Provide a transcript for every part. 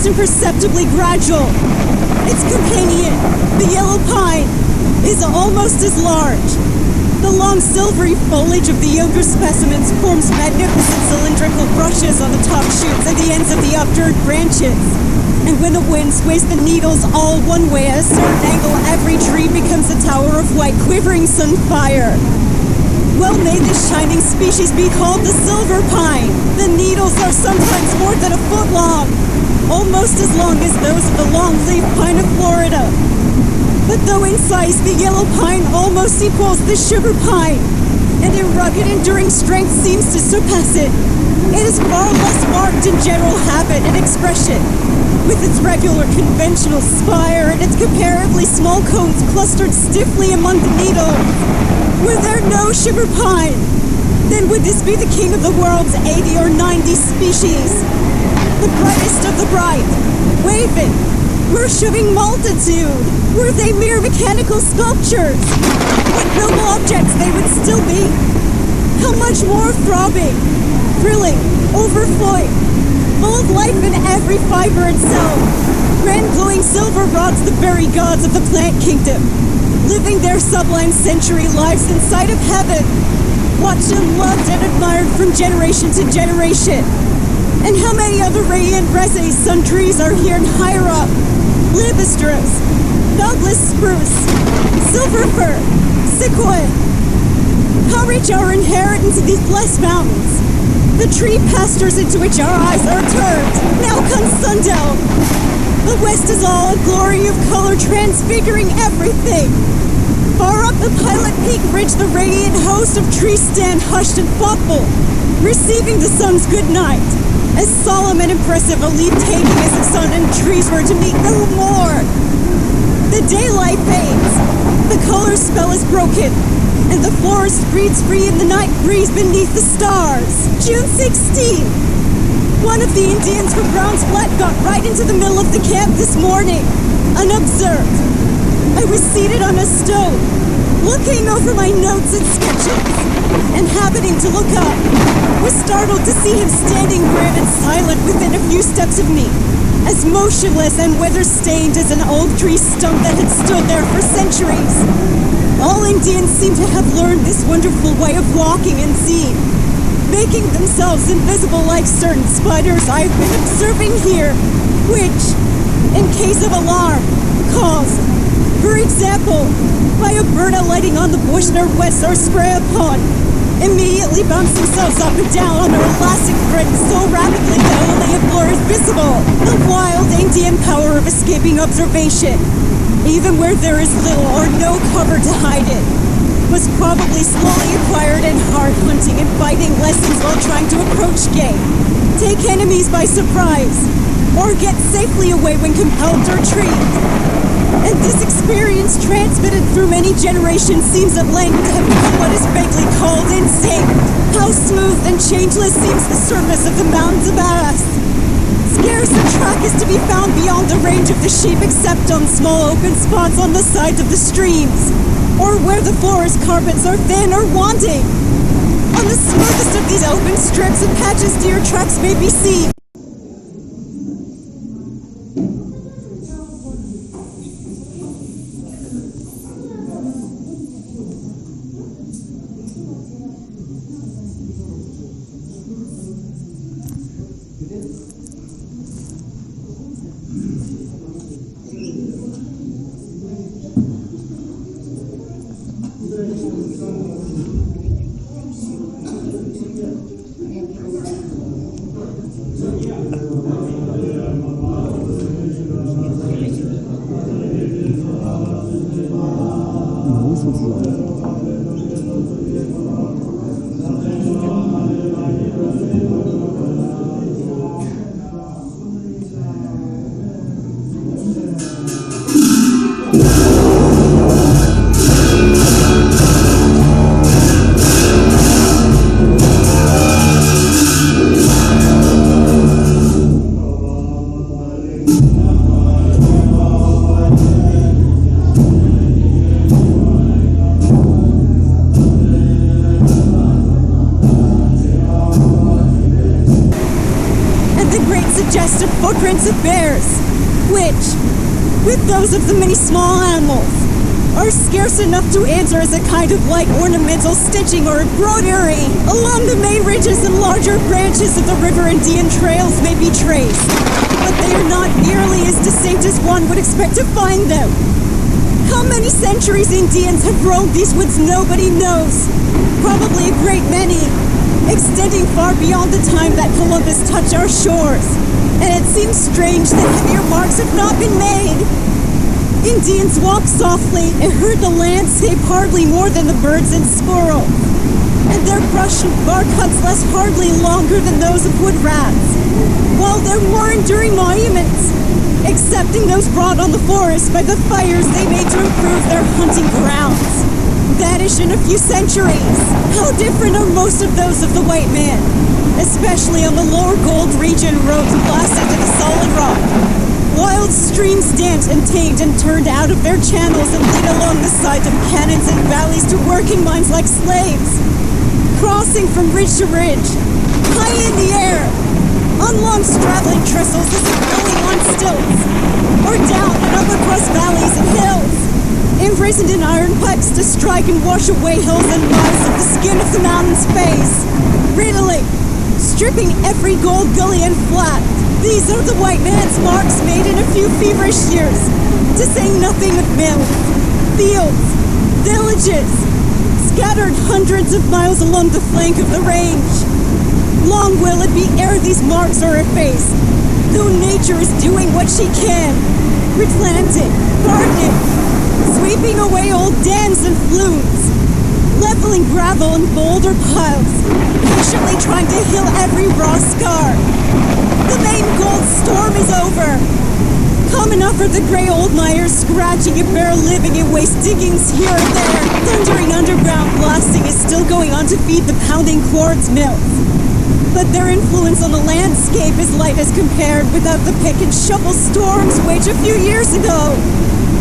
almost imperceptibly gradual. Its companion, the yellow pine, is almost as large. The long silvery foliage of the younger specimens forms magnificent cylindrical brushes on the top shoots and the ends of the upturned branches. And when the wind sways the needles all one way at a certain angle, every tree becomes a tower of white quivering sunfire. Well may this shining species be called the silver pine. The needles are sometimes more than a foot long, almost as long as those of the longleaf pine of Florida. But though in size the yellow pine almost equals the sugar pine, and in rugged enduring strength seems to surpass it, it is far less marked in general habit and expression. With its regular conventional spire and its comparatively small cones clustered stiffly among the needles. Were there no sugar pine, then would this be the king of the world's 80 or 90 species? The brightest of the bright, waving, worshipping multitude. Were they mere mechanical sculptures? What noble objects they would still be. How much more throbbing, thrilling, overflowing, full of life in every fiber itself. Grand glowing silver rods the very gods of the plant kingdom, living their sublime century lives in sight of heaven, watched and loved and admired from generation to generation. And how many other radiant reses sun trees are here and higher up? Libastras, Douglas spruce, silver fir, sequoia. How rich our inheritance of these blessed mountains, the tree pastures into which our eyes are turned. Now comes sundown. The west is all a glory of color, transfiguring everything. Far up the Pilot Peak ridge, the radiant host of trees stand hushed and thoughtful, receiving the sun's good night. As solemn and impressive a leave taking as the sun and trees were to meet no more. The daylight fades, the color spell is broken, and the forest breathes free in the night breeze beneath the stars. June 16. One of the Indians from Brown's Flat got right into the middle of the camp this morning, unobserved. I was seated on a stone, looking over my notes and sketches, and happening to look up, was startled to see him standing grim and silent within a few steps of me, as motionless and weather-stained as an old tree stump that had stood there for centuries. All Indians seem to have learned this wonderful way of walking and seeing, making themselves invisible like certain spiders I've been observing here, which, in case of alarm, caused, for example, by a bird alighting on the bush near west or spray upon, immediately bounce themselves up and down on their elastic thread so rapidly that only a blur is visible. The wild Indian power of escaping observation, even where there is little or no cover to hide it, was probably slowly acquired in hard hunting and fighting lessons while trying to approach game, take enemies by surprise, or get safely away when compelled to retreat. And this experience, transmitted through many generations, seems at length to have become what is vaguely called instinct. How smooth and changeless seems the surface of the mountains about us. Scarce a track is to be found beyond the range of the sheep except on small open spots on the sides of the streams, or where the forest carpets are thin or wanting. On the smoothest of these open strips and patches deer tracks may be seen. herds of bears, which, with those of the many small animals, are scarce enough to answer as a kind of light ornamental stitching or embroidery along the main ridges and larger branches of the river Indian trails may be traced, but they are not nearly as distinct as one would expect to find them. How many centuries Indians have roamed these woods nobody knows. Probably a great many, extending far beyond the time that Columbus touched our shores. And it seems strange that heavier marks have not been made. Indians walked softly and heard the landscape hardly more than the birds and squirrels. And their brush and bark huts last hardly longer than those of wood rats, while their more enduring monuments, excepting those brought on the forest by the fires they made to improve their hunting grounds, vanish in a few centuries. How different are most of those of the white man, especially on the lower gold region roads blasted to the solid rock. Wild streams damped and tamed and turned out of their channels and lead along the sides of canyons and valleys to working minds like slaves, crossing from ridge to ridge, high in the air, on long straddling trestles as if rolling on stilts, or down and up across valleys and hills, imprisoned in iron pipes to strike and wash away hills and miles of the skin of the mountain's face, riddling, stripping every gold gully and flat. These are the white man's marks made in a few feverish years, to say nothing of mills, fields, villages, scattered hundreds of miles along the flank of the range. Long will it be ere these marks are effaced, though nature is doing what she can, replanting, gardening, sweeping away old dams and flumes, leveling gravel and boulder piles, patiently trying to heal every raw scar. The main gold storm is over. Calm enough for the gray old miners scratching at bare living in waste diggings here and there. Thundering underground blasting is still going on to feed the pounding quartz mills. But their influence on the landscape is light as compared without the pick and shovel storms waged a few years ago.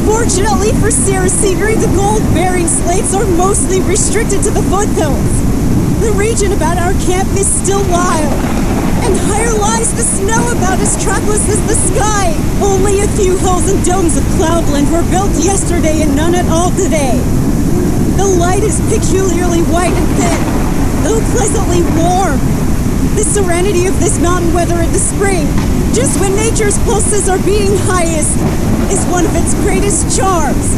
Fortunately for Sierra scenery, the gold-bearing slates are mostly restricted to the foothills. The region about our camp is still wild, and higher lies the snow about as trackless as the sky. Only a few hills and domes of cloudland were built yesterday and none at all today. The light is peculiarly white and thin, though pleasantly warm. The serenity of this mountain weather in the spring, just when nature's pulses are beating highest, is one of its greatest charms.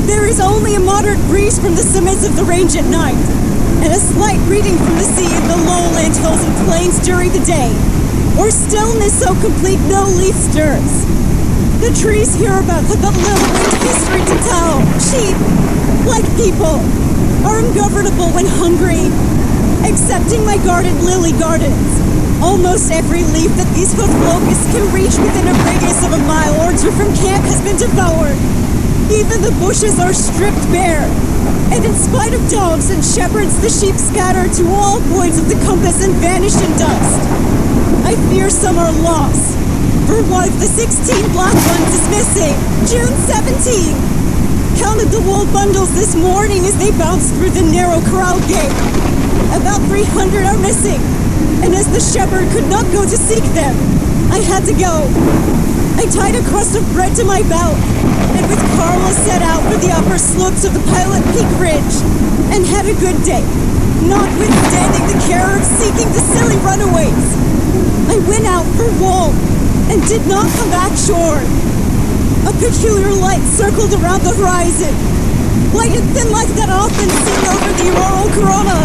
There is only a moderate breeze from the summits of the range at night, and a slight breathing from the sea in the lowland hills and plains during the day, or stillness so complete no leaf stirs. The trees hereabout have but little wind history to tell. Sheep, like people, are ungovernable when hungry, excepting my guarded lily gardens. Almost every leaf that these hoof locusts can reach within a radius of a mile or two from camp has been devoured. Even the bushes are stripped bare, and in spite of dogs and shepherds, the sheep scatter to all points of the compass and vanish in dust. I fear some are lost, for one of the 16 black ones is missing. June 17. Counted the wool bundles this morning as they bounced through the narrow corral gate. About 300 are missing, and as the shepherd could not go to seek them, I had to go. I tied a crust of bread to my belt, and with Carla set out for the upper slopes of the Pilot Peak Ridge, and had a good day, notwithstanding the care of seeking the silly runaways. I went out for wool, and did not come back short. A peculiar light circled around the horizon, white and thin like that often seen over the auroral corona,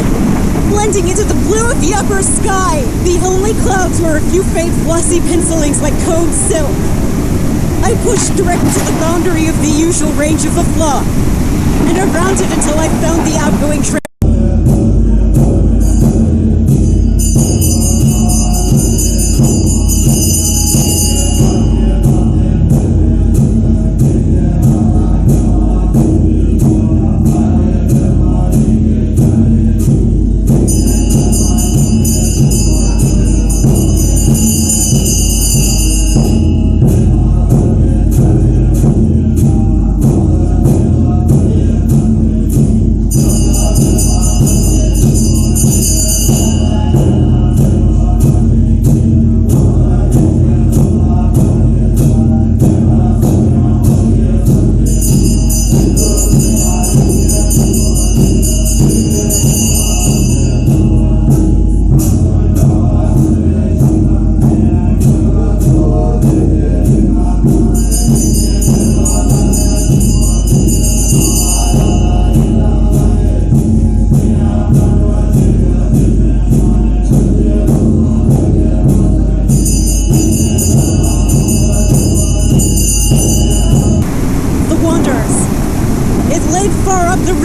blending into the blue of the upper sky. The only clouds were a few faint flossy pencilings like combed silk. I pushed direct to the boundary of the usual range of the flock, and around it until I found the outgoing trail.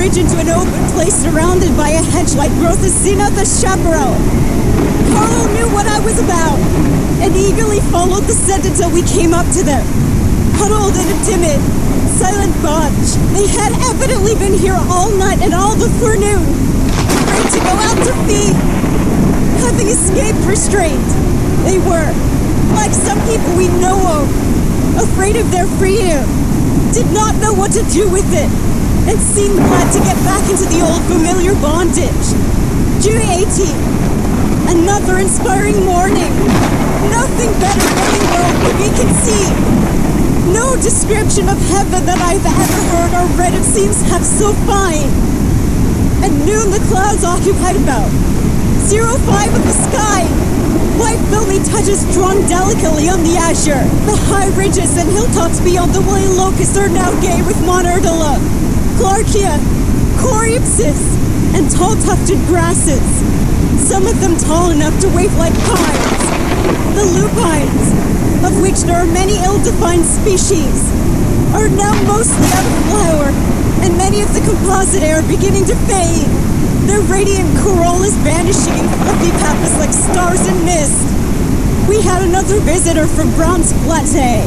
ridge into an open place surrounded by a hedge like growth as seen out the chaparral. Carlo knew what I was about, and eagerly followed the scent until we came up to them. Huddled in a timid, silent bunch, they had evidently been here all night and all the forenoon, afraid to go out to feed. Having escaped restraint, they were, like some people we know of, afraid of their freedom, did not know what to do with it, and seemed glad to get back into the old familiar bondage. June 18th. Another inspiring morning. Nothing better in the world could be conceived. No description of heaven that I've ever heard or read of seems half so fine. At noon the clouds occupied about 05 of the sky. White filmy touches drawn delicately on the azure. The high ridges and hilltops beyond the woolly locusts are now gay with monardula, clarkia, coreopsis, and tall tufted grasses. Some of them tall enough to wave like pines. The lupines, of which there are many ill-defined species, are now mostly out of flower, and many of the composite are beginning to fade. Their radiant corollas vanishing in fluffy pappus like stars in mist. We had another visitor from Brown's Platte,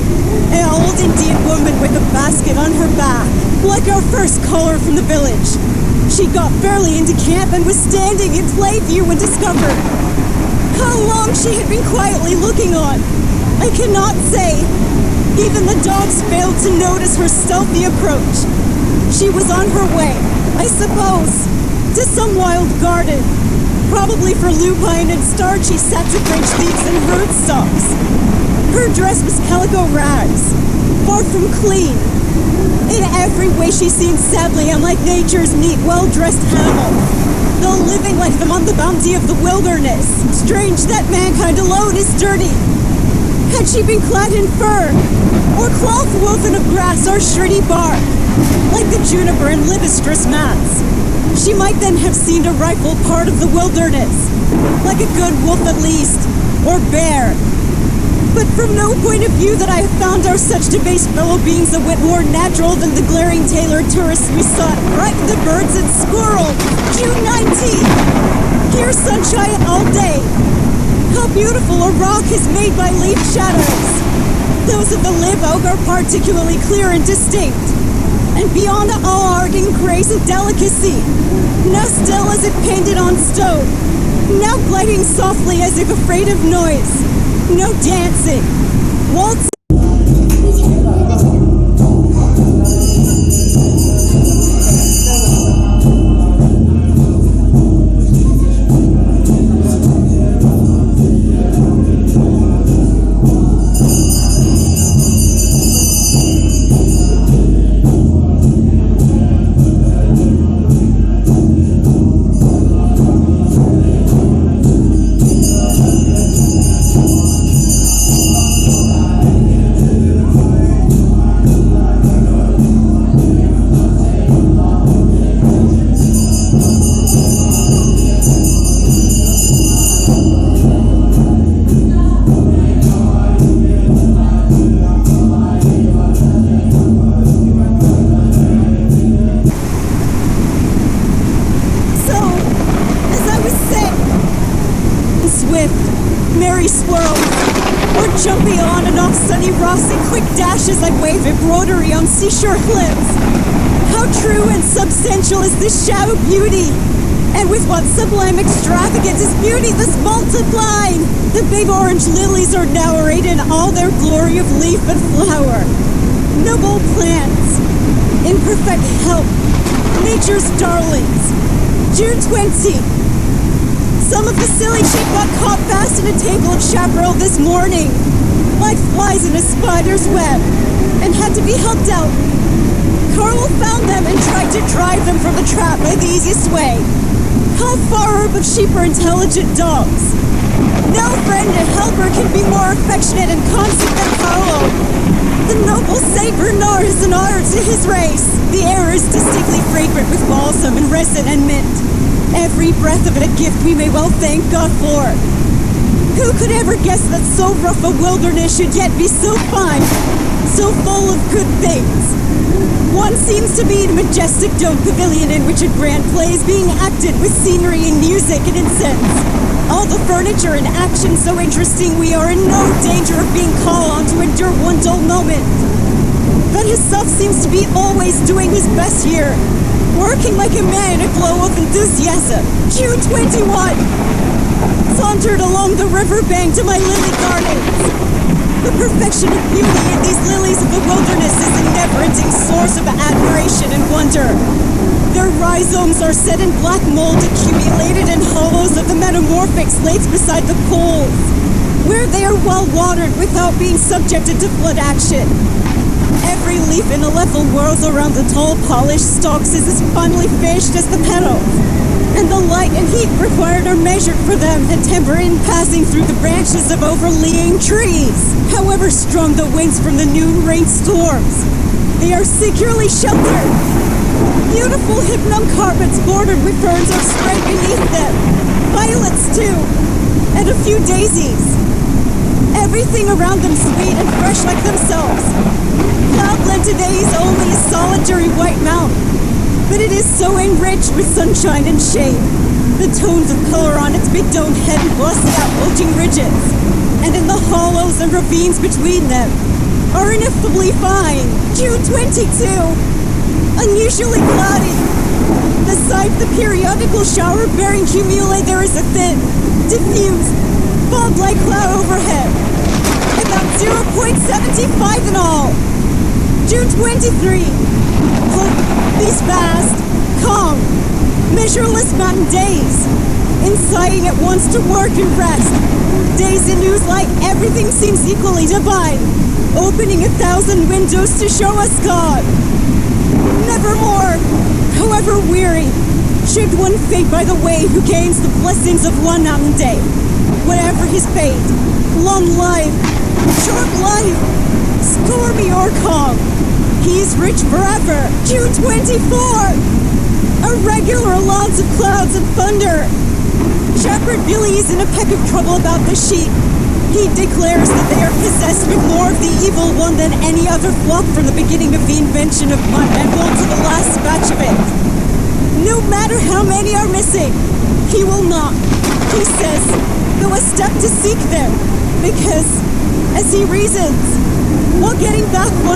an old Indian woman with a basket on her back, like our first caller from the village. She got fairly into camp and was standing in plain view when discovered. How long she had been quietly looking on, I cannot say. Even the dogs failed to notice her stealthy approach. She was on her way, I suppose, to some wild garden, probably for lupine and starchy saxifrage leaves and rootstocks. Her dress was calico rags, far from clean. In every way she seemed sadly unlike nature's neat, well-dressed animal, though living like them on the bounty of the wilderness. Strange that mankind alone is dirty. Had she been clad in fur, or cloth woven of grass or shreddy bark, like the juniper and libistris mats, she might then have seemed a rightful part of the wilderness, like a good wolf at least, or bear. But from no point of view that I have found our such debased fellow beings a whit more natural than the glaring tailored tourists we sought, frightened the birds and squirrel. June 19th. Here sunshine all day. How beautiful a rock is made by leaf shadows. Those of the live oak are particularly clear and distinct, and beyond all arguing grace and delicacy, now still as if painted on stone, now gliding softly as if afraid of noise. No dancing, waltzing. Merry swirls, or jumping on and off sunny rocks in quick dashes like wave embroidery on seashore cliffs. How true and substantial is this shadow beauty, and with what sublime extravagance is beauty thus multiplied! The big orange lilies are now arrayed in all their glory of leaf and flower. Noble plants, in perfect health, nature's darlings. June 20th. Some of the silly sheep got caught fast in a tangle of chaparral this morning, like flies in a spider's web, and had to be helped out. Carlo found them and tried to drive them from the trap by the easiest way. How far but sheep are intelligent dogs. No friend and helper can be more affectionate and constant than Carlo. The noble Saint Bernard is an honor to his race. The air is distinctly fragrant with balsam and resin and mint. Every breath of it a gift we may well thank God for. Who could ever guess that so rough a wilderness should yet be so fine, so full of good things? One seems to be the majestic dome pavilion in which a grand play is being acted with scenery and music and incense. All the furniture and action so interesting we are in no danger of being called on to endure one dull moment. But his self seems to be always doing his best here, working like a man in a glow of enthusiasm. June 21! Sauntered along the riverbank to my lily gardens. The perfection of beauty in these lilies of the wilderness is a never-ending source of admiration and wonder. Their rhizomes are set in black mold accumulated in hollows of the metamorphic slates beside the pools, where they are well watered without being subjected to flood action. Every leaf in the level whirls around the tall, polished stalks is as finely fished as the petals, and the light and heat required are measured for them and tempered in passing through the branches of overlaying trees. However strong the winds from the new rainstorms, they are securely sheltered. Beautiful hypnum carpets bordered with ferns are spread beneath them. Violets, too, and a few daisies. Everything around them sweet and fresh like themselves. Cloudland today is only a solitary white mountain, but it is so enriched with sunshine and shade. The tones of color on its big domed head bless the outbulging ridges, and in the hollows and ravines between them are ineffably fine. June 22! Unusually cloudy. Beside the periodical shower-bearing cumuli, there is a thin, diffuse, fog-like cloud overhead. About 0.75 in all. June 23. Hope these vast, calm, measureless mountain days, inciting at once to work and rest. Days in whose light everything seems equally divine, opening 1,000 windows to show us God. Nevermore, however weary, should one fade by the way who gains the blessings of one mountain day. Whatever his fate, long life, short life, stormy or calm, he is rich forever. June 24! Irregular lawns of clouds and thunder. Shepherd Billy is in a peck of trouble about the sheep. He declares that they are possessed with more of the evil one than any other flock from the beginning of the invention of mud and wool to the last batch of it. No matter how many are missing, he will not, he says, go a step to seek them, because, as he reasons, while getting back one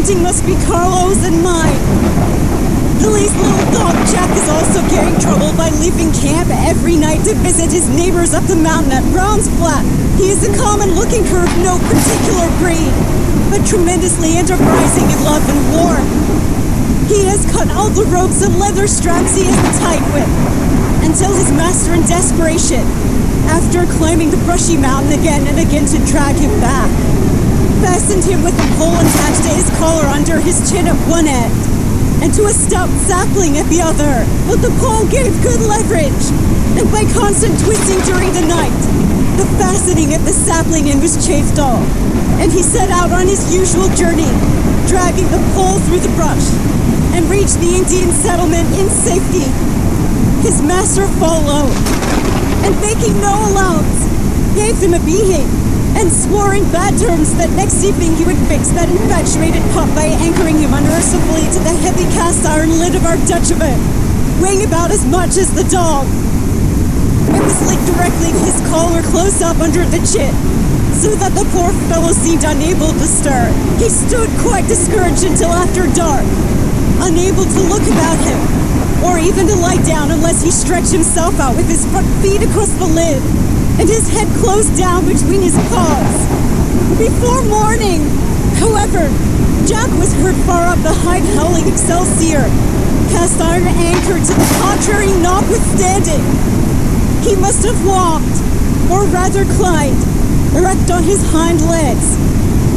hunting must be Carlo's and mine. Billy's little dog Jack is also getting trouble by leaving camp every night to visit his neighbors up the mountain at Brown's Flat. He is a common-looking cur of no particular breed, but tremendously enterprising in love and war. He has cut all the ropes and leather straps he is tied with, until his master in desperation, after climbing the brushy mountain again and again to drag him back, fastened him with a pole attached to his collar under his chin at one end, and to a stout sapling at the other. But the pole gave good leverage, and by constant twisting during the night, the fastening of the sapling end was chafed off, and he set out on his usual journey, dragging the pole through the brush, and reached the Indian settlement in safety. His master followed, and making no allowance, gave him a beating, and swore in bad terms that next evening he would fix that infatuated pup by anchoring him unmercifully to the heavy cast iron lid of our Dutchman, weighing about as much as the dog. It was linked directly to his collar close up under the chin, so that the poor fellow seemed unable to stir. He stood quite discouraged until after dark, unable to look about him, or even to lie down unless he stretched himself out with his front feet across the lid, and his head closed down between his paws. Before morning, however, Jack was heard far up the high-howling Excelsior, cast iron anchor to the contrary notwithstanding. He must have walked, or rather climbed, erect on his hind legs,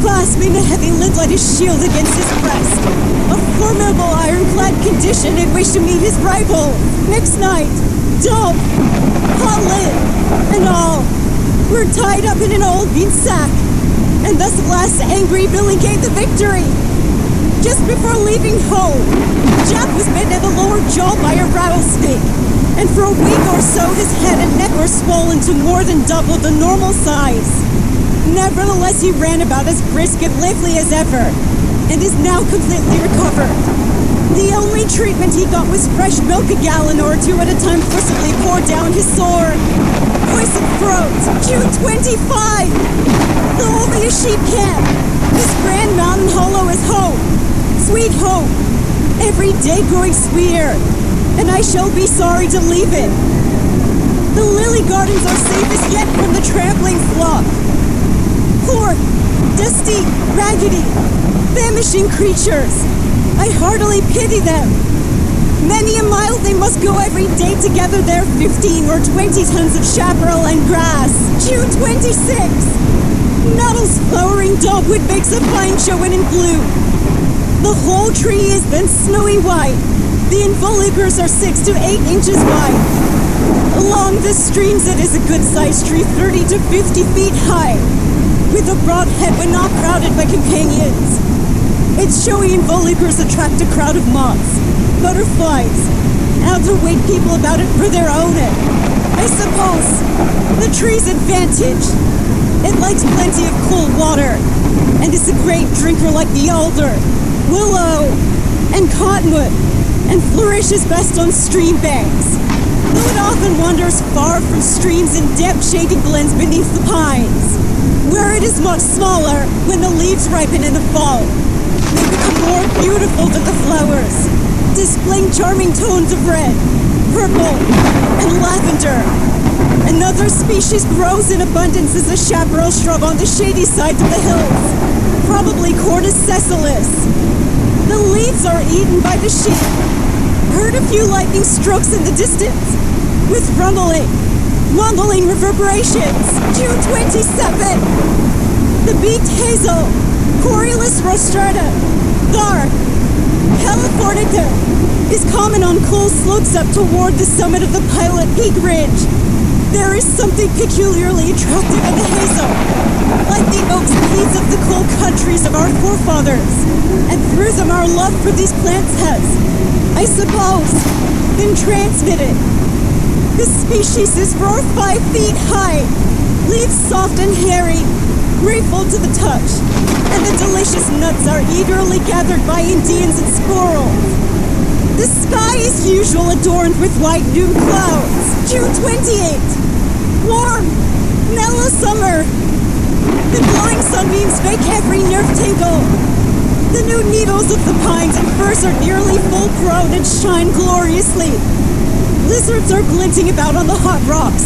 clasping a heavy lid like a shield against his breast. A formidable ironclad condition in which to meet his rival. Next night, dog, hot lid, and all were tied up in an old bean sack, and thus at last angry Billy gained the victory. Just before leaving home, Jack was bitten in the lower jaw by a rattlesnake, and for a week or so his head and neck were swollen to more than double the normal size. Nevertheless, he ran about as brisk and lively as ever, and is now completely recovered. The only treatment he got was fresh milk a gallon or two at a time forcibly poured down his sore, poisoned throat. June 25! Though only a sheep camp, this grand mountain hollow is home. Sweet home. Every day growing sweeter, and I shall be sorry to leave it. The lily gardens are safest yet from the trampling flock. Poor, dusty, raggedy, famishing creatures. I heartily pity them. Many a mile they must go every day to gather their 15 or 20 tons of chaparral and grass. June 26th. Nuttall's flowering dogwood makes a fine showing in bloom. The whole tree is then snowy white. The involucres are 6 to 8 inches wide. Along the streams it is a good-sized tree, 30 to 50 feet high, with a broad head when not crowded by companions. Its showy involucres attract a crowd of moths, butterflies, out to wake people about it for their own it. I suppose the tree's advantage. It likes plenty of cool water, and is a great drinker like the alder, willow, and cottonwood, and flourishes best on stream banks, though it often wanders far from streams in damp shady glens beneath the pines, where it is much smaller when the leaves ripen in the fall. They become more beautiful than the flowers, displaying charming tones of red, purple, and lavender. Another species grows in abundance as a chaparral shrub on the shady sides of the hills, probably Cornus sessilis. The leaves are eaten by the sheep. Heard a few lightning strokes in the distance, with mumbling reverberations. June 27! The beaked hazel, Corylus rostrata, Gar, Californica, is common on cool slopes up toward the summit of the Pilot Peak Ridge. There is something peculiarly attractive in the hazel, like the oaks and heaths of the cold countries of our forefathers, and through them our love for these plants has, I suppose, been transmitted. This species is 4 or 5 feet high, leaves soft and hairy, grateful to the touch, and the delicious nuts are eagerly gathered by Indians and squirrels. The sky is usually adorned with white noon clouds. June 28th. Warm, mellow summer. The glowing sunbeams make every nerve tingle. The new needles of the pines and firs are nearly full grown and shine gloriously. Lizards are glinting about on the hot rocks.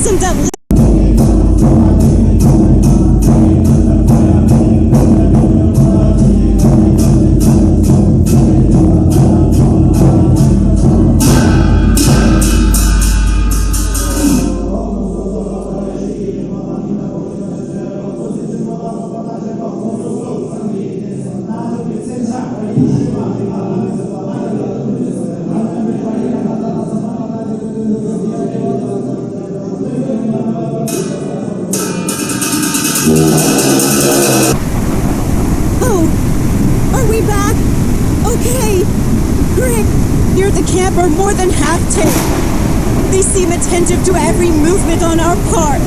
Some that are more than half take. They seem attentive to every movement on our part,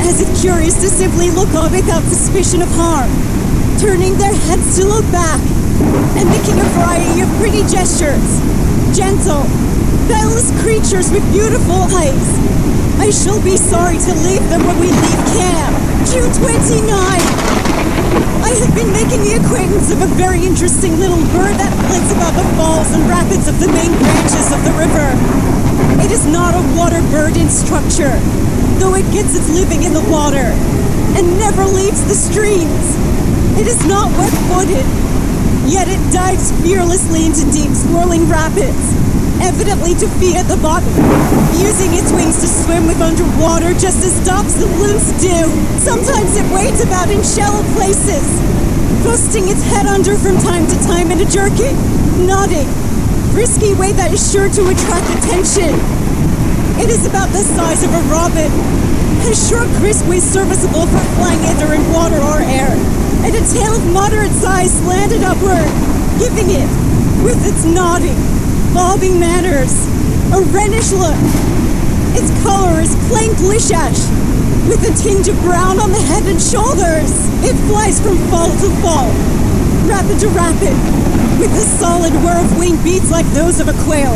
as if curious to simply look on without suspicion of harm, turning their heads to look back, and making a variety of pretty gestures. Gentle, guileless creatures with beautiful eyes. I shall be sorry to leave them when we leave camp. June 29! I have been making the acquaintance of a very interesting little bird that flits about the falls and rapids of the main branches of the river. It is not a water bird in structure, though it gets its living in the water, and never leaves the streams. It is not wet-footed, yet it dives fearlessly into deep swirling rapids, evidently to feed at the bottom, using its wings to swim with underwater just as doves and loons do. Sometimes it wades about in shallow places, thrusting its head under from time to time in a jerking, nodding, risky way that is sure to attract attention. It is about the size of a robin, has short crisp ways serviceable for flying either in water or air, and a tail of moderate size slanted upward, giving it, with its nodding, bobbing manners, a wrenish look. Its color is plain glishash, with a tinge of brown on the head and shoulders. It flies from fall to fall, rapid to rapid, with a solid whir of wing beats like those of a quail,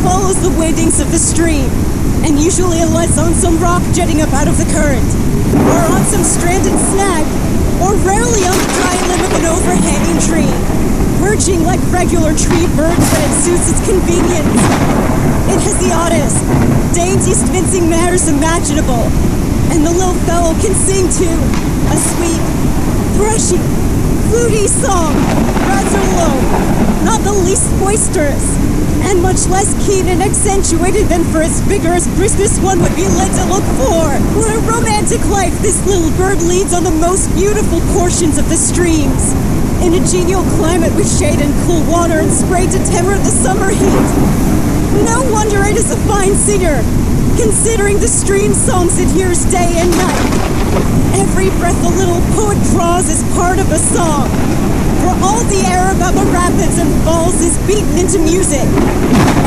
follows the windings of the stream, and usually alights on some rock jutting up out of the current, or on some stranded snag, or rarely on the dry limb of an overhanging tree, perching like regular tree birds when it suits its convenience. It has the oddest, daintiest mincing manners imaginable, and the little fellow can sing too, a sweet, thrushy, fluty song, rather low, not the least boisterous, and much less keen and accentuated than for its vigorous briskness one would be led to look for. What a romantic life this little bird leads on the most beautiful portions of the streams, in a genial climate with shade and cool water and spray to temper the summer heat. No wonder it is a fine singer, considering the stream songs it hears day and night. Every breath a little poet draws is part of a song, for all the air about the rapids and falls is beaten into music.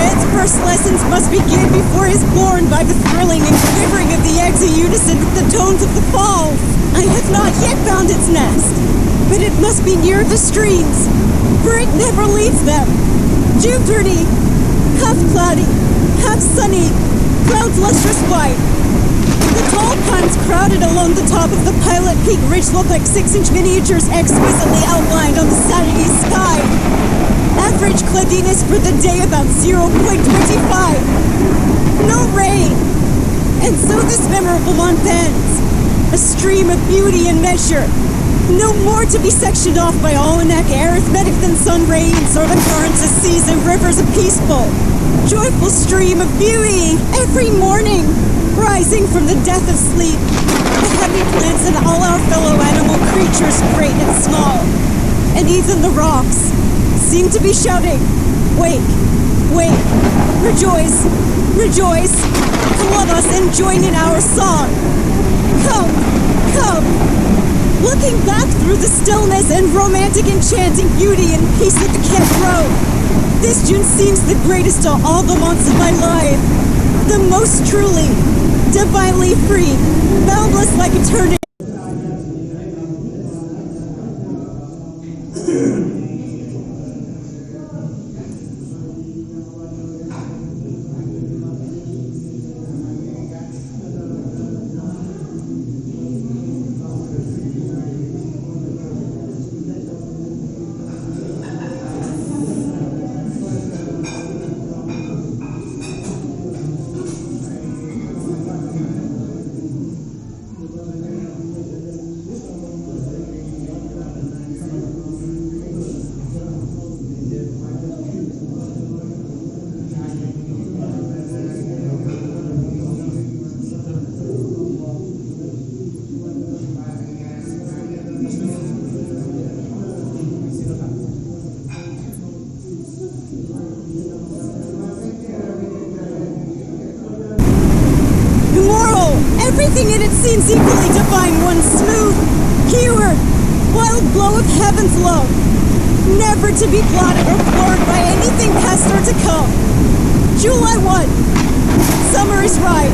Its first lessons must begin before it is born by the thrilling and quivering of the eggs in unison with the tones of the falls. I have not yet found its nest, but it must be near the streams, for it never leaves them. June 30, half cloudy, half sunny, clouds lustrous white. The tall pines crowded along the top of the Pilot Peak ridge look like 6-inch miniatures exquisitely outlined on the satiny sky. Average cloudiness for the day about 0.25. No rain. And so this memorable month ends. A stream of beauty and measure. No more to be sectioned off by almanac arithmetic than sun rays or the currents of seas and rivers of peaceful, joyful stream of beauty every morning, rising from the death of sleep. The heavy plants and all our fellow animal creatures, great and small, and even the rocks, seem to be shouting, wake, wake, rejoice, rejoice, to love us and join in our song. Come, come. Looking back through the stillness and romantic enchanting beauty and peace of the Kent Road, this June seems the greatest of all the months of my life. The most truly, divinely free, boundless like eternity. Everything in it seems equally divine, one smooth, keyword, wild blow of heaven's love, never to be blotted or blurred by anything past or to come. July 1, summer is ripe.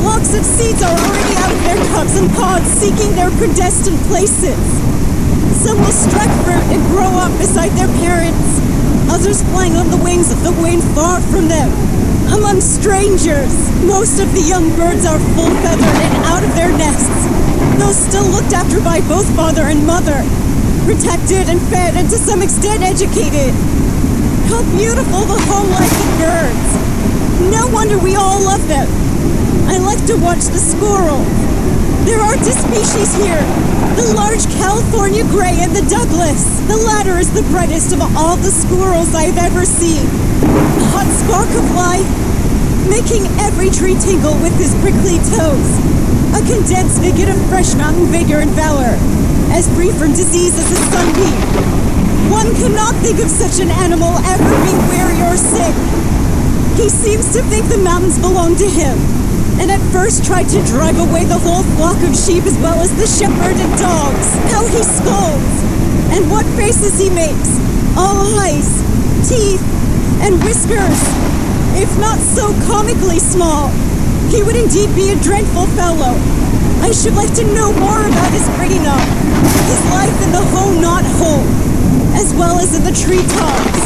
Flocks of seeds are already out of their cups and pods seeking their predestined places. Some will strike fruit and grow up beside their parents, others flying on the wings of the wind far from them. Among strangers, most of the young birds are full-feathered and out of their nests, though looked after by both father and mother, protected and fed and to some extent educated. How beautiful the home life of birds. No wonder we all love them. I like to watch the squirrels. There are two species here, the large California gray and the Douglas. The latter is the brightest of all the squirrels I've ever seen. A hot spark of life, making every tree tingle with his prickly toes. A condensed nugget of fresh mountain vigor and valor, as free from disease as a sunbeam. One cannot think of such an animal ever being weary or sick. He seems to think the mountains belong to him, and at first tried to drive away the whole flock of sheep as well as the shepherd and dogs. How he scolds, and what faces he makes, all eyes, teeth, and whiskers. If not so comically small, he would indeed be a dreadful fellow. I should like to know more about his bringing up, his life in the home not home, as well as in the treetops,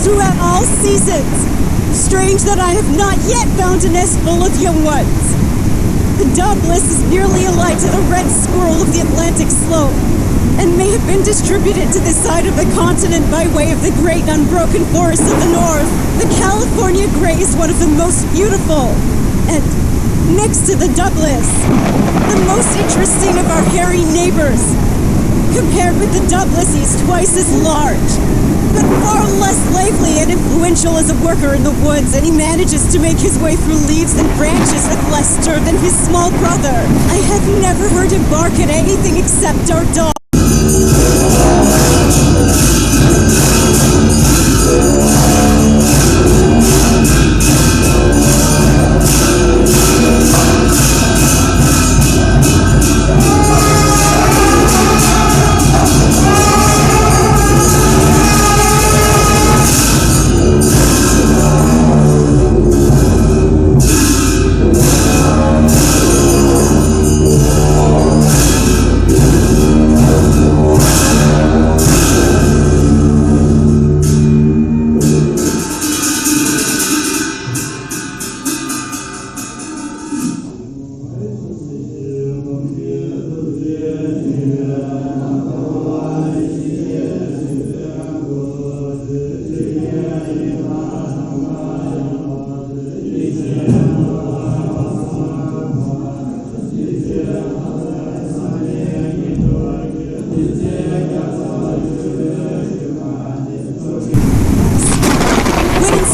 throughout all seasons. Strange that I have not yet found a nest full of young ones. The Douglas is nearly allied to the red squirrel of the Atlantic slope, and may have been distributed to this side of the continent by way of the great unbroken forests of the north. The California gray is one of the most beautiful, and next to the Douglas, the most interesting of our hairy neighbors. Compared with the Douglas, he's twice as large, but far less lively and influential as a worker in the woods, and he manages to make his way through leaves and branches with less stir than his small brother. I have never heard him bark at anything except our dog.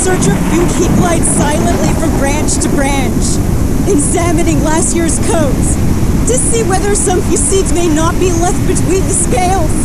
Search of food, he glides silently from branch to branch, examining last year's coats to see whether some few seeds may not be left between the scales.